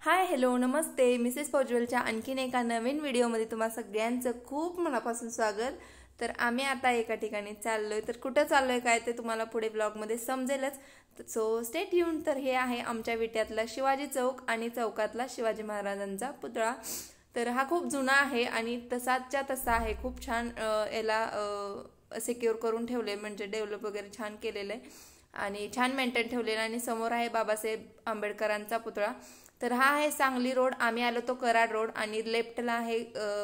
Hi hello नमस्ते Mrs पौजवेलच्या आणखीन एका नवीन व्हिडिओमध्ये तुम्हा सगळ्यांचं खूप मनापासून स्वागत। तर आम्ही आता एका ठिकाणी चाललोय, तर कुठे चाललोय काय ते तुम्हाला पुढे ब्लॉगमध्ये समजेलच। So stay tune. तर हे आहे आमच्या विट्यातला शिवाजी चौक आणि चौकातला शिवाजी महाराजांचा पुतळा। तर हा खूप जुना आहे आणि तसाच्या तसा आहे, खूप छान याला सिक्युअर करून ठेवले, म्हणजे डेव्हलप वगैरे छान केलेलं आहे आणि छान मेंटेन ठेवलेलं। आणि समोर आहे बाबासाहेब आंबेडकरांचा पुतळा। तर हा आहे सांगली रोड, आम्ही आलो तो कराड रोड, आणि लेफ्टला आहे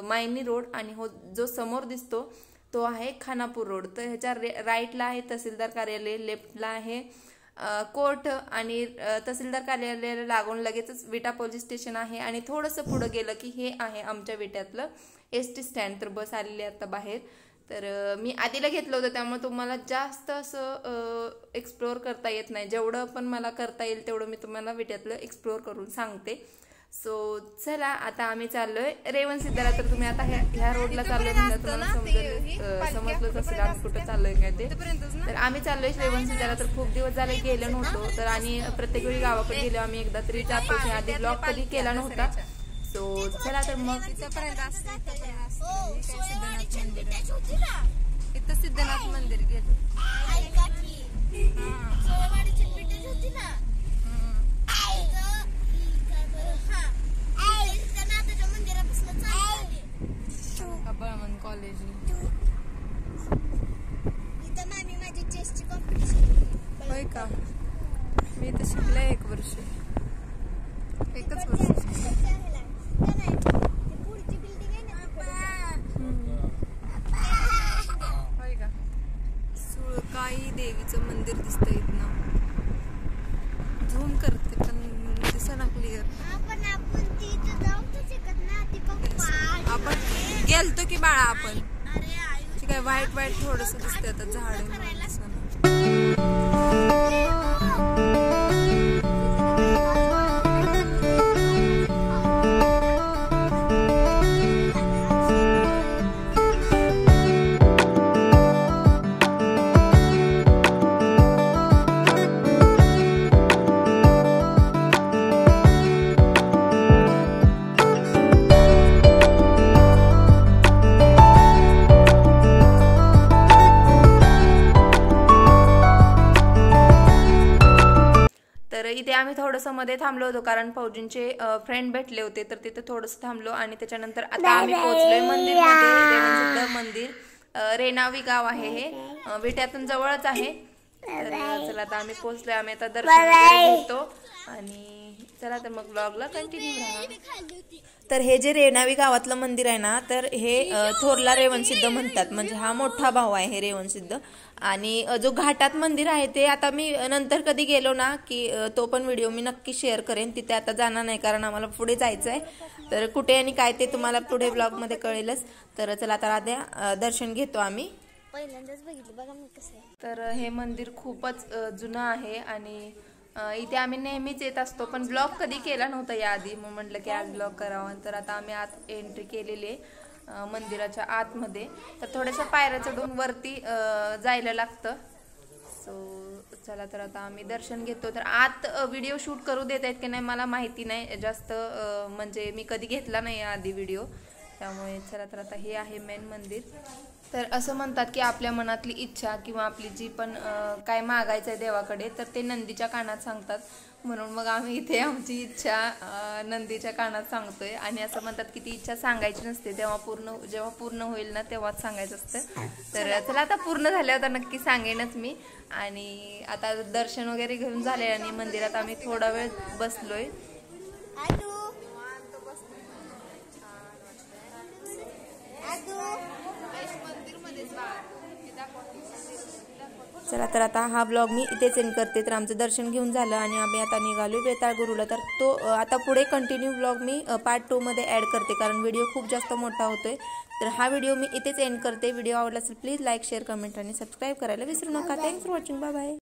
मायनी रोड, आणि जो समोर दिसतो तो आहे खानापूर रोड। तर ह्याच्या राईटला आहे तहसीलदार कार्यालय, लेफ्टला आहे कोर्ट, आणि तहसीलदार कार्यालयाला लागून लगेचच विटा पोलीस स्टेशन आहे। आणि थोडंसं पुढे गेलं की हे आहे आमच्या विट्यातलं एसटी स्टँड। तर बस आलेली आता बाहेर। तर मी आधीला घेतलं होतं, त्यामुळे तुम्हाला जास्त असं एक्सप्लोअर करता येत नाही, जेवढं पण मला करता येईल तेवढं मी तुम्हाला विट्यातलं एक्सप्लोअर करून सांगते। सो चला आता आम्ही चाललोय रेवणसिद्धाला। तर तुम्ही आता ह्या रोडला चाललोय म्हणजे तुम्हाला समजलंच असेल आम्ही कुठं चाललोय काय ते। तर आम्ही चाललोय रेवणसिद्धाला। तर खूप दिवस झाले गेलो नव्हतो, तर आणि प्रत्येक वेळी गावाकडे गेलो आम्ही एकदा तरी जातोच, आधी ब्लॉग कधी केला नव्हता। सो चला तर मग इथं सिद्धनाथ मंदिर गेलो। बळमन कॉलेज होय का? मी इथं शिकले एक वर्ष, एकच वर्ष। सुळकाई देवीचं मंदिर दिसतंय इथनं, झूम करते पण दिसेना क्लिअर। आपण गेलतो की बाळा, आपण ठीक आहे। व्हाईट व्हाईट थोडस दिसतंय आता, झाड तर इथे आम्ही थोडंसं मध्ये थांबलो होतो, कारण फौजींचे फ्रेंड भेटले होते, तर तिथे थोडंसं थांबलो। आणि त्याच्यानंतर आता आम्ही पोहोचलोय मंदिरमध्ये, रेवणसिद्ध मंदिर। रेणावी गाव आहे हे, विट्यातून जवळच आहे। तर चला आता आम्ही पोहोचलोय, आम्ही आता दर्शन वगैरे घेतो आणि चला तर मग ब्लॉगला कंटिन्यू राहा। तर हे जे रेणावी गावातलं मंदिर आहे ना, तर हे थोरला रेवणसिद्ध म्हणतात, म्हणजे हा मोठा भाऊ आहे हे रेवणसिद्ध। आणि जो घाटात मंदिर आहे ते आता मी नंतर कधी गेलो ना की तो पण व्हिडिओ मी नक्की शेअर करेन। तिथे आता जाणार नाही, कारण आम्हाला पुढे जायचं आहे। तर कुठे आणि काय ते तुम्हाला पुढे ब्लॉगमध्ये कळेलच। तर चला आता आद्या दर्शन घेतो आम्ही। पहिल्यांदाच बघितलं बघा मी कसं आहे। तर हे मंदिर खूपच जुनं आहे आणि इथे आम्ही नेहमीच येत असतो, पण ब्लॉग कधी केला नव्हता याआधी, मग म्हटलं की आज ब्लॉग करावा। तर आता आम्ही आत एंट्री केलेली आहे मंदिराच्या आतमध्ये। तर थोड्याशा पायऱ्या चढून वरती जायला लागतं। सो चला तर आता आम्ही दर्शन घेतो। तर आत व्हिडिओ शूट करू देत आहेत की नाही मला माहिती नाही जास्त, म्हणजे मी कधी घेतला नाही आधी व्हिडिओ, त्यामुळे चला तर आता हे आहे मेन मंदिर। तर असं म्हणतात की आपल्या मनातली इच्छा किंवा आपली जी पण काय मागायचं आहे देवाकडे, तर ते नंदीच्या कानात सांगतात। म्हणून मग आम्ही इथे आमची इच्छा नंदीच्या कानात सांगतोय। आणि असं म्हणतात की ती इच्छा सांगायची नसते, जेव्हा पूर्ण होईल ना तेव्हाच सांगायचं असतं। तर चला आता पूर्ण झाल्यावर तर नक्की सांगेनच मी। आणि आता दर्शन वगैरे घेऊन झाले आणि मंदिरात आम्ही थोडा वेळ बसलोय। चला तर आता हा ब्लॉग मी इथेच एंड करते। तर आमचं दर्शन घेऊन झालं आणि आम्ही आता निघालो बेताळ गुरुला। तर तो आता पुढे कंटिन्यू ब्लॉग मी पार्ट 2 मध्ये ॲड करते, कारण व्हिडिओ खूप जास्त मोठा होतोय। तर हा व्हिडिओ मी इथेच एंड करते। व्हिडिओ आवडला असेल प्लीज लाईक शेअर कमेंट आणि सबस्क्राईब करायला विसरू नका। Thanks for watching, bye bye.